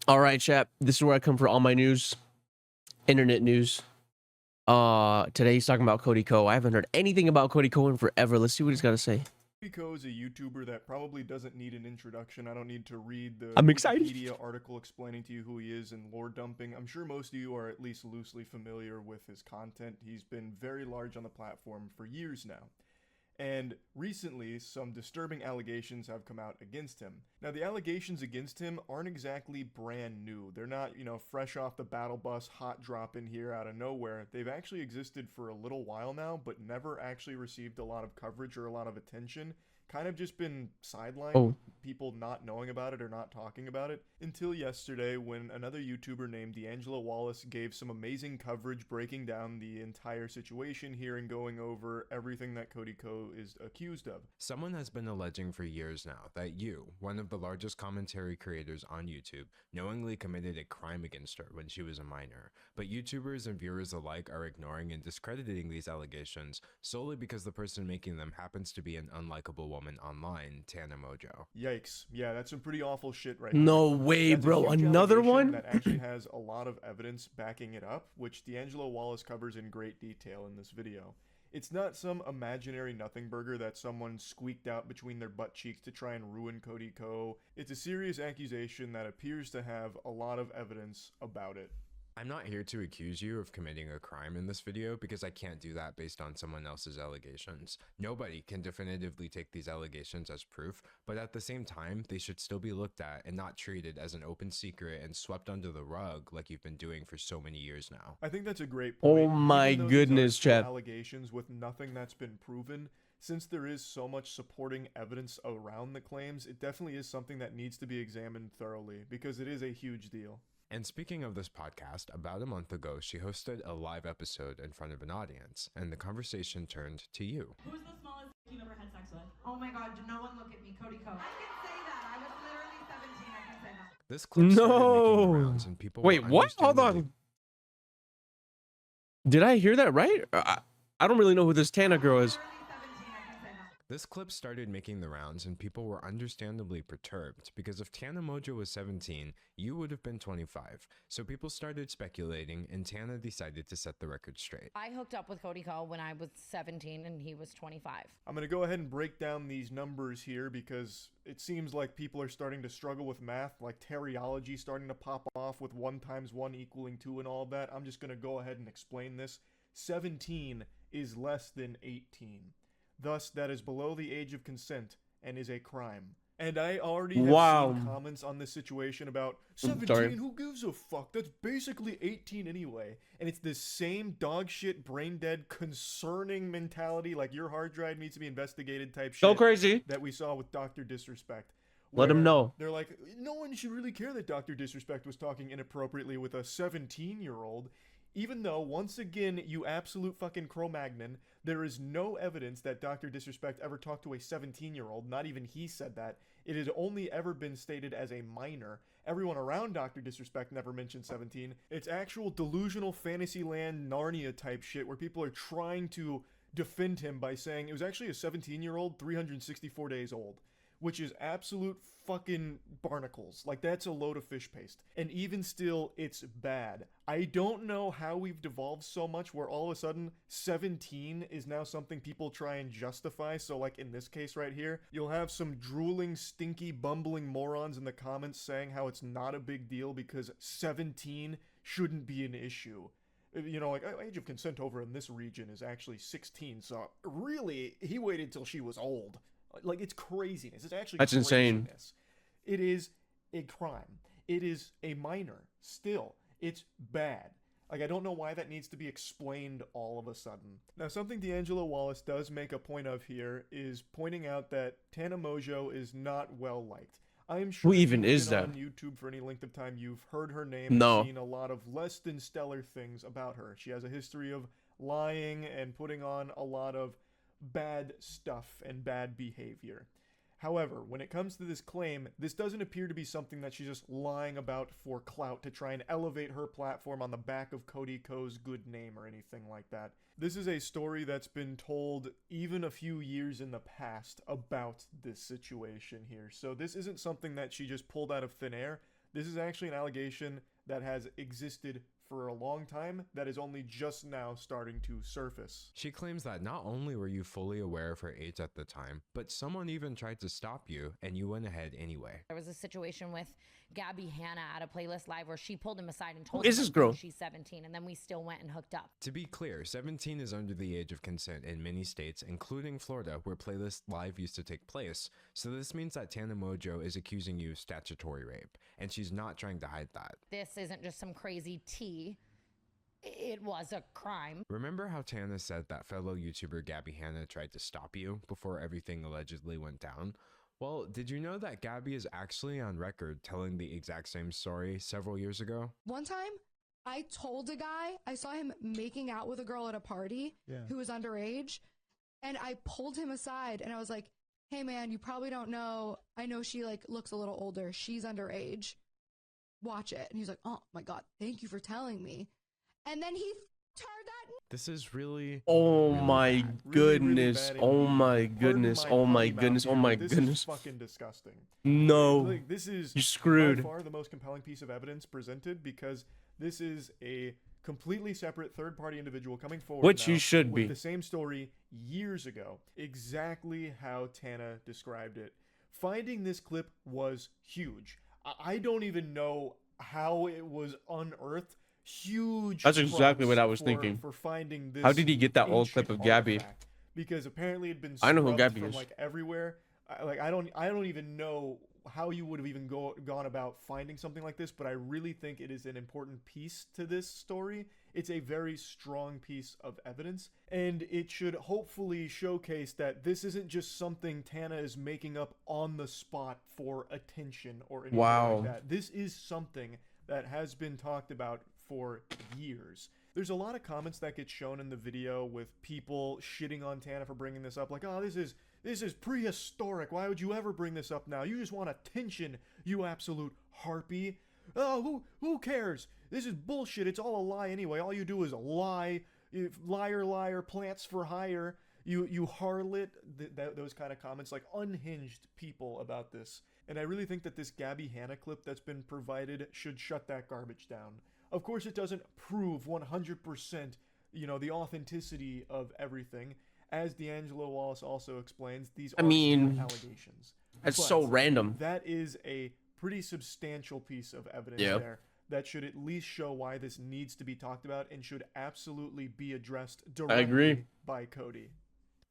All right, chap. This is where I come for all my news, internet news. Today he's talking about Cody Co. I haven't heard anything about Cody Co in forever. Let's see what he's got to say. Cody Co is a YouTuber that probably doesn't need an introduction. I don't need to read the I'm excited. Wikipedia article explaining to you who he is and lore dumping. I'm sure most of you are at least loosely familiar with his content. He's been very large on the platform for years now. And recently, some disturbing allegations have come out against him. Now, the allegations against him aren't exactly brand new. They're not, fresh off the battle bus, hot drop in here out of nowhere. They've actually existed for a little while now, but never actually received a lot of coverage or a lot of attention. Kind of just been sidelined, people not knowing about it or not talking about it, until yesterday when another YouTuber named D'Angelo Wallace gave some amazing coverage breaking down the entire situation here and going over everything that Cody Co is accused of. Someone has been alleging for years now that you, one of the largest commentary creators on YouTube, knowingly committed a crime against her when she was a minor, but YouTubers and viewers alike are ignoring and discrediting these allegations solely because the person making them happens to be an unlikable woman online, Tana Mojo. Yikes. Yeah, that's some pretty awful shit right No there. way, That's a bro. huge Another allegation one? that actually has a lot of evidence backing it up, which D'Angelo Wallace covers in great detail in this video. It's not some imaginary nothing burger that someone squeaked out between their butt cheeks to try and ruin Cody Co. It's a serious accusation that appears to have a lot of evidence about it. I'm not here to accuse you of committing a crime in this video because I can't do that based on someone else's allegations. Nobody can definitively take these allegations as proof, but at the same time, they should still be looked at and not treated as an open secret and swept under the rug like you've been doing for so many years now. I think that's a great point. Oh my Even though goodness, these are still chat. allegations with nothing that's been proven, since there is so much supporting evidence around the claims, it definitely is something that needs to be examined thoroughly because it is a huge deal. And speaking of this podcast, about a month ago, she hosted a live episode in front of an audience, and the conversation turned to you. Who's the smallest you've ever had sex with? Oh my god, no one look at me, Cody Co. I can say that. I was literally 17. I can say that. This clip started making the No. rounds, and people Wait, were what? Hold understandably on. Did I hear that right? I don't really know who this Tana girl is. Literally 17. I can say that. This clip started making the rounds, and people were understandably perturbed because if Tana Mojo was 17, you would have been 25. So people started speculating, and Tana decided to set the record straight. I hooked up with Cody Co when I was 17 and he was 25. I'm going to go ahead and break down these numbers here because it seems like people are starting to struggle with math, like teriology starting to pop off with 1 × 1 = 2 and all of that. I'm just going to go ahead and explain this. 17 is less than 18. Thus, that is below the age of consent and is a crime. And I already have seen comments on this situation about 17, who gives a fuck? That's basically 18 anyway. And it's this same dog shit, brain dead, concerning mentality, like your hard drive needs to be investigated type shit. Go crazy. That we saw with Dr. Disrespect. Let him know. They're like, no one should really care that Dr. Disrespect was talking inappropriately with a 17-year-old. Even though, once again, you absolute fucking Cro-Magnon, there is no evidence that Dr. Disrespect ever talked to a 17-year-old. Not even he said that. It has only ever been stated as a minor. Everyone around Dr. Disrespect never mentioned 17. It's actual delusional Fantasyland Narnia type shit where people are trying to defend him by saying it was actually a 17-year-old 364 days old. Which is absolute fucking barnacles. Like, that's a load of fish paste. And even still, it's bad. I don't know how we've devolved so much where all of a sudden 17 is now something people try and justify. So like in this case right here, you'll have some drooling, stinky, bumbling morons in the comments saying how it's not a big deal because 17 shouldn't be an issue. You know, like, age of consent over in this region is actually 16. So really, he waited till she was old. Like, it's craziness. It's actually That's insane. It is a crime. It is a minor. Still, it's bad. Like, I don't know why that needs to be explained all of a sudden. Now, something D'Angelo Wallace does make a point of here is pointing out that Tana Mojo is not well liked. I'm sure Who even is that? On YouTube for any length of time, you've heard her name and seen a lot of less than stellar things about her. She has a history of lying and putting on a lot of bad stuff and bad behavior. However, when it comes to this claim, this doesn't appear to be something that she's just lying about for clout to try and elevate her platform on the back of Cody Co's good name or anything like that. This is a story that's been told even a few years in the past about this situation here. So this isn't something that she just pulled out of thin air. This is actually an allegation that has existed for a long time that is only just now starting to surface. She claims that not only were you fully aware of her age at the time, but someone even tried to stop you and you went ahead anyway. There was a situation with Gabby Hanna at a playlist live where she pulled him aside and told Who is him this girl? she's 17, and then we still went and hooked up. To be clear, 17 is under the age of consent in many states, including Florida, where Playlist Live used to take place. So this means that Tana Mojo is accusing you of statutory rape, and she's not trying to hide that. This isn't just some crazy tea. It was a crime. Remember how Tana said that fellow YouTuber Gabby Hanna tried to stop you before everything allegedly went down? Well, did you know that Gabby is actually on record telling the exact same story several years ago? One time, I told a guy, I saw him making out with a girl at a party who was underage, and I pulled him aside and I was like, hey man, you probably don't know, I know she like looks a little older, she's underage, watch it. And he's like, oh my God, thank you for telling me. And then he turned that. This is really... Oh really my bad. goodness. bad Oh indeed. my Pardon goodness. my Oh my potty mouth goodness. Oh here, my but goodness. This is fucking disgusting. No. Like, this is You're screwed. by far the most compelling piece of evidence presented because this is a completely separate third-party individual coming forward Which now you should with be. the same story years ago, exactly how Tana described it. Finding this clip was huge. I don't even know how it was unearthed. Huge. That's exactly props what I was for- thinking. For finding this. How did he get that old clip ancient of Gabby? artifact. Because apparently it'd been I know who scrubbed Gabby from is. like everywhere. I don't even know how you would have even gone about finding something like this, but I really think it is an important piece to this story. It's a very strong piece of evidence, and it should hopefully showcase that this isn't just something Tana is making up on the spot for attention or anything Wow. like that. This is something that has been talked about for years. There's a lot of comments that get shown in the video with people shitting on Tana for bringing this up, like, oh, this is prehistoric. Why would you ever bring this up now? You just want attention, you absolute harpy. Oh, who cares? This is bullshit. It's all a lie anyway. All you do is lie. Liar, liar, plants for hire. You harlot. Those kind of comments, like unhinged people about this. And I really think that this Gabby Hanna clip that's been provided should shut that garbage down. Of course, it doesn't prove 100%, the authenticity of everything. As D'Angelo Wallace also explains, these are still allegations. That's But so random. That is a pretty substantial piece of evidence Yep. there that should at least show why this needs to be talked about and should absolutely be addressed directly agree. by Cody.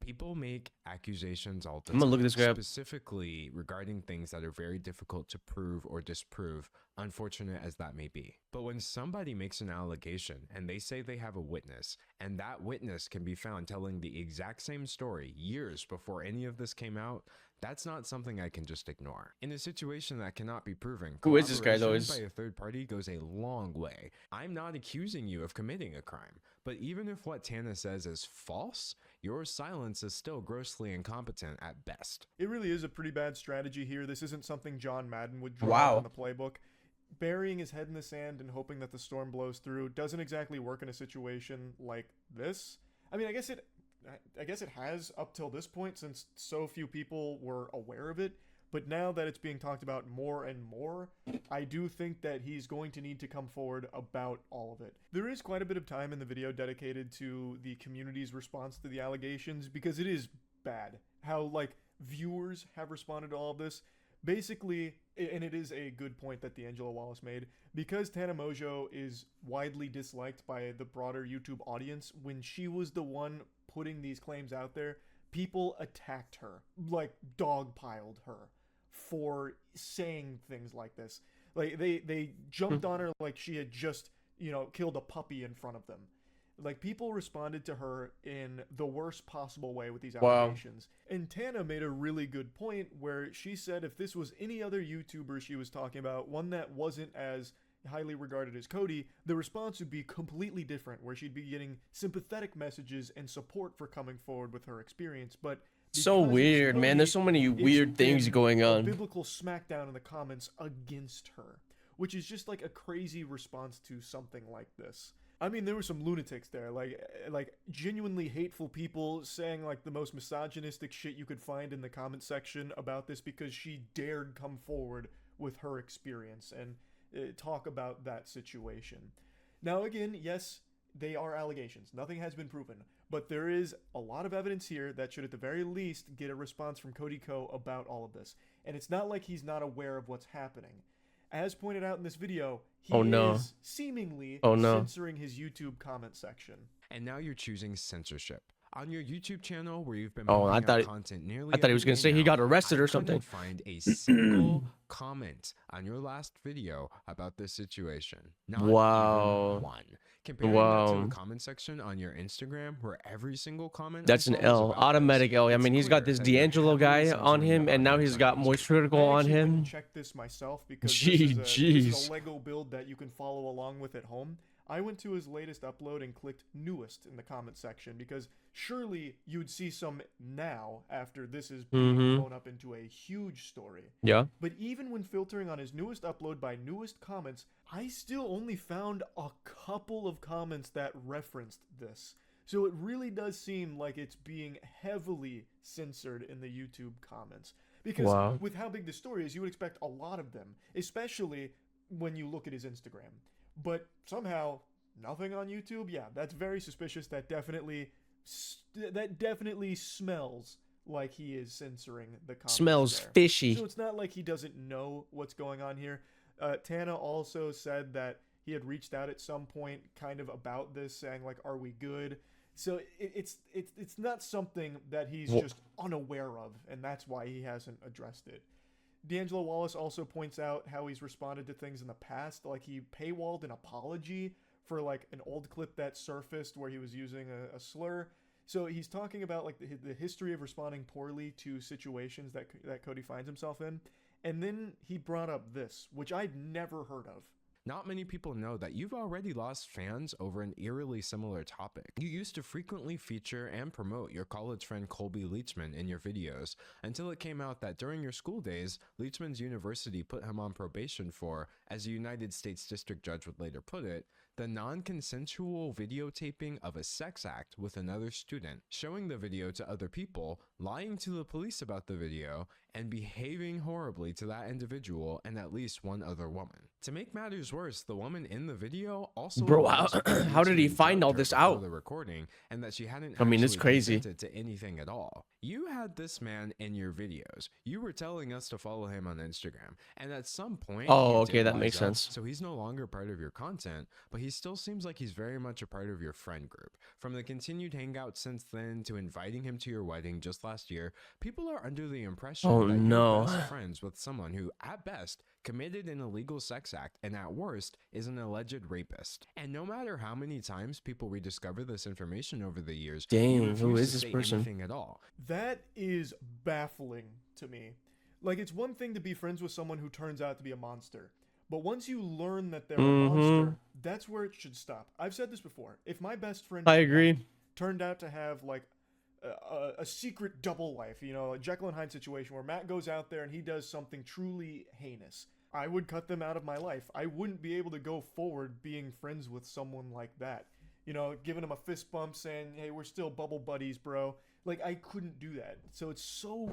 People make accusations all the I'm gonna time, look this guy up. specifically regarding things that are very difficult to prove or disprove, unfortunate as that may be. But when somebody makes an allegation and they say they have a witness, and that witness can be found telling the exact same story years before any of this came out, that's not something I can just ignore. In a situation that cannot be proven, Who is this guy, though? corroboration by a third party goes a long way. I'm not accusing you of committing a crime, but even if what Tana says is false, your silence is still grossly incompetent at best. It really is a pretty bad strategy here. This isn't something John Madden would draw Wow. on the playbook. Burying his head in the sand and hoping that the storm blows through doesn't exactly work in a situation like this. I mean, I guess it has up till this point, since so few people were aware of it. But now that it's being talked about more and more, I do think that he's going to need to come forward about all of it. There is quite a bit of time in the video dedicated to the community's response to the allegations, because it is bad how, viewers have responded to all of this. Basically, and it is a good point that D'Angelo Wallace made, because Tana Mojo is widely disliked by the broader YouTube audience, when she was the one putting these claims out there, people attacked her, dogpiled her for saying things like this. Like, they jumped on her like she had just, killed a puppy in front of them. Like, people responded to her in the worst possible way with these allegations. Wow. And Tana made a really good point where she said if this was any other YouTuber she was talking about, one that wasn't as highly regarded as Cody, the response would be completely different, where she'd be getting sympathetic messages and support for coming forward with her experience. But So because it's weird, man. Cody, There's so many it's weird things been going a on. biblical smackdown in the comments against her, which is just like a crazy response to something like this. I mean, there were some lunatics there, like genuinely hateful people saying the most misogynistic shit you could find in the comment section about this because she dared come forward with her experience. And talk about that situation. Now, again, yes, they are allegations. Nothing has been proven. But there is a lot of evidence here that should at the very least get a response from Cody Ko about all of this. And it's not like he's not aware of what's happening. As pointed out in this video, he is seemingly censoring his YouTube comment section. And now you're choosing censorship. On your YouTube channel, where you've been I pumping out content nearly I thought he was every gonna day say he now, got arrested or I couldn't something. find a single comment on your last video about this situation. Not even one. Comparing that to the comment section on your Instagram, where every single comment That's an L, automatic L. I mean, he's got this D'Angelo guy on him, and now he's got Moist Critical on him. I checked this myself because this is a Lego build that you can follow along with at home. I went to his latest upload and clicked newest in the comment section because surely you'd see some now after this is being blown up into a huge story. Yeah. But even when filtering on his newest upload by newest comments, I still only found a couple of comments that referenced this. So it really does seem like it's being heavily censored in the YouTube comments. Because with how big the story is, you would expect a lot of them, especially when you look at his Instagram. But somehow, nothing on YouTube? Yeah, that's very suspicious. That definitely smells like he is censoring the comments. Smells fishy. So it's not like he doesn't know what's going on here. Tana also said that he had reached out at some point kind of about this, saying like, are we good? So it's not something that he's just unaware of, and that's why he hasn't addressed it. D'Angelo Wallace also points out how he's responded to things in the past, like he paywalled an apology for like an old clip that surfaced where he was using a slur. So he's talking about like the history of responding poorly to situations that Cody finds himself in. And then he brought up this, which I'd never heard of. Not many people know that you've already lost fans over an eerily similar topic. You used to frequently feature and promote your college friend Colby Leachman in your videos, until it came out that during your school days, Leachman's university put him on probation for, as a United States District Judge would later put it, the non-consensual videotaping of a sex act with another student, showing the video to other people, lying to the police about the video, and behaving horribly to that individual and at least one other woman. To make matters worse, the woman in the video also how did he find all this out? The recording, and that she hadn't it's crazy to anything at all. You had this man in your videos. You were telling us to follow him on Instagram, and at some point, that makes sense. So he's no longer part of your content, but he still seems like he's very much a part of your friend group. From the continued hangouts since then to inviting him to your wedding just last year, people are under the impression that you're best friends with someone who, at best, committed an illegal sex act and at worst is an alleged rapist. And no matter how many times people rediscover this information over the years, who is this person? Anything at all. That is baffling to me. Like, it's one thing to be friends with someone who turns out to be a monster, but once you learn that they're a monster, that's where it should stop. I've said this before. If my best friend turned out to have like a secret double life, you know, a Jekyll and Hyde situation where Matt goes out there and he does something truly heinous, I would cut them out of my life. I wouldn't be able to go forward being friends with someone like that. You know, giving him a fist bump saying, hey, we're still bubble buddies, bro. Like, I couldn't do that. So it's so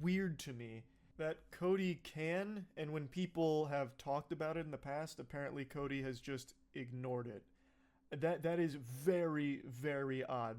weird to me that Cody can, and when people have talked about it in the past, apparently Cody has just ignored it. That is very, very odd.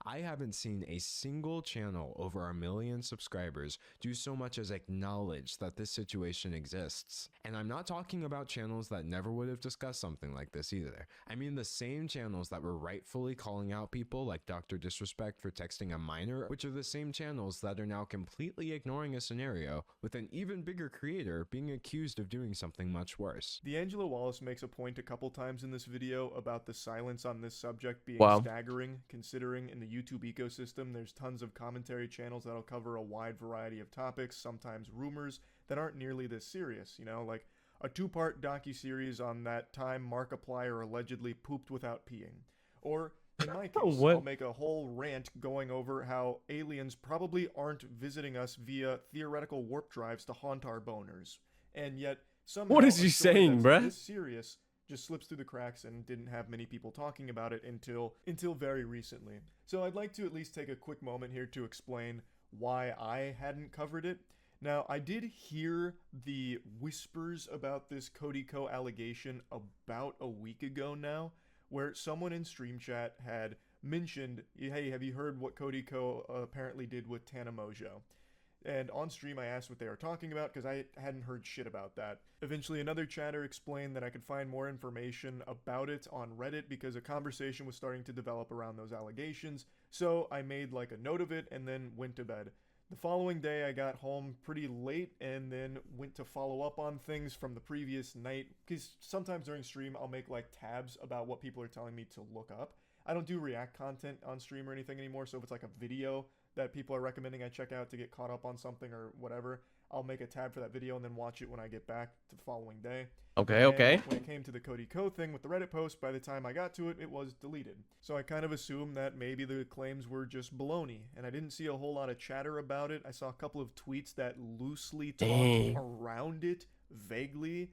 I haven't seen a single channel over 1 million subscribers do so much as acknowledge that this situation exists. And I'm not talking about channels that never would have discussed something like this either. I mean the same channels that were rightfully calling out people like Dr. Disrespect for texting a minor, which are the same channels that are now completely ignoring a scenario with an even bigger creator being accused of doing something much worse. D'Angelo Wallace makes a point a couple times in this video about the silence on this subject being staggering, considering in the YouTube ecosystem there's tons of commentary channels that'll cover a wide variety of topics, sometimes rumors that aren't nearly this serious, you know, like a 2-part docuseries on that time Markiplier allegedly pooped without peeing. Or, in my case, I'll make a whole rant going over how aliens probably aren't visiting us via theoretical warp drives to haunt our boners. And yet, somehow what is he saying, bruh? This serious just slips through the cracks and didn't have many people talking about it until very recently. So I'd like to at least take a quick moment here to explain why I hadn't covered it. Now, I did hear the whispers about this Cody Co allegation about a week ago now, where someone in stream chat had mentioned, hey, have you heard what Cody Co apparently did with Tana Mojo? And on stream, I asked what they were talking about because I hadn't heard shit about that. Eventually, another chatter explained that I could find more information about it on Reddit because a conversation was starting to develop around those allegations. So I made like a note of it and then went to bed. The following day, I got home pretty late and then went to follow up on things from the previous night because sometimes during stream, I'll make like tabs about what people are telling me to look up. I don't do react content on stream or anything anymore, so if it's like a video that people are recommending I check out to get caught up on something or whatever, I'll make a tab for that video and then watch it when I get back to the following day. Okay, And okay. when it came to the Cody Co thing with the Reddit post, by the time I got to it, it was deleted. So I kind of assumed that maybe the claims were just baloney, and I didn't see a whole lot of chatter about it. I saw a couple of tweets that loosely talked Dang. around it vaguely,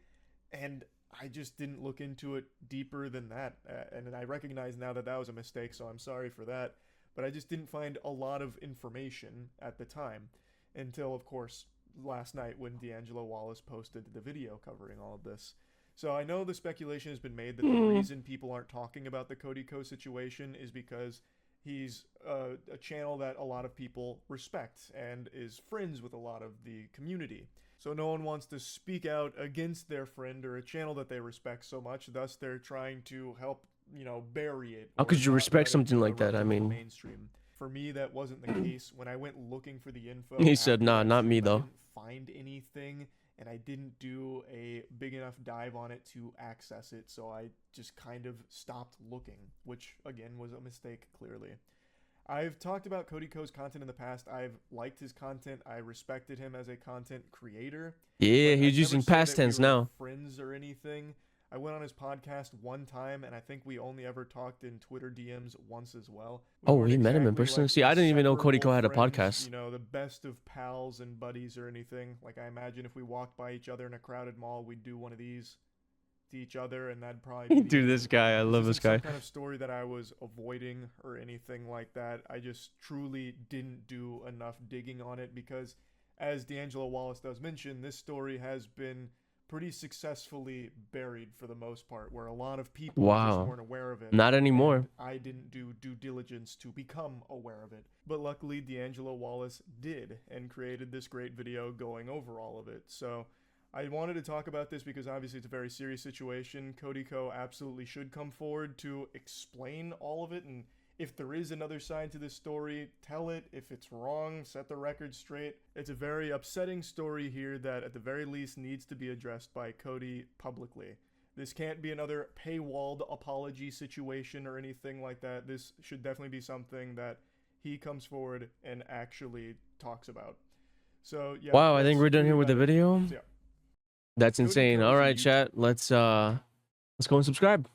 and I just didn't look into it deeper than that. And I recognize now that that was a mistake, so I'm sorry for that. But I just didn't find a lot of information at the time until, of course, last night when D'Angelo Wallace posted the video covering all of this. So I know the speculation has been made that the reason people aren't talking about the Cody Co situation is because he's a channel that a lot of people respect and is friends with a lot of the community. So no one wants to speak out against their friend or a channel that they respect so much, thus they're trying to help, you know, bury it. How or could you not respect let it something like that? erupt I into the mean- mainstream. For me, that wasn't the case. When I went looking for the info, He said, after "Nah, that not me, stream, I though." didn't find anything, and I didn't do a big enough dive on it to access it, so I just kind of stopped looking, which again was a mistake, clearly. I've talked about Cody Co's content in the past. I've liked his content. I respected him as a content creator. Yeah, but he's I've using never said past that we tense were now. friends or anything. I went on his podcast one time, and I think we only ever talked in Twitter DMs once as well. Oh, weren't we met him in exactly, person? like, See, I didn't even know Cody inseparable Co had a friends, podcast. You know, the best of pals and buddies or anything. Like, I imagine if we walked by each other in a crowded mall, we'd do one of these to each other, and that'd probably be the Dude, end. this guy, I love this isn't some guy. kind of story that I was avoiding or anything like that. I just truly didn't do enough digging on it because, as D'Angelo Wallace does mention, this story has been pretty successfully buried for the most part, where a lot of people just Wow. weren't aware of it. Not anymore. And I didn't do due diligence to become aware of it. But luckily, D'Angelo Wallace did and created this great video going over all of it. So I wanted to talk about this because obviously it's a very serious situation. Cody Co absolutely should come forward to explain all of it, and if there is another side to this story, tell it. If it's wrong, set the record straight. It's a very upsetting story here that at the very least needs to be addressed by Cody publicly. This can't be another paywalled apology situation or anything like that. This should definitely be something that he comes forward and actually talks about. So yeah. Wow, I think that's we're done here really with the about it. video. So, yeah. That's Cody insane. Co All is a right, YouTuber. chat. Let's go and subscribe.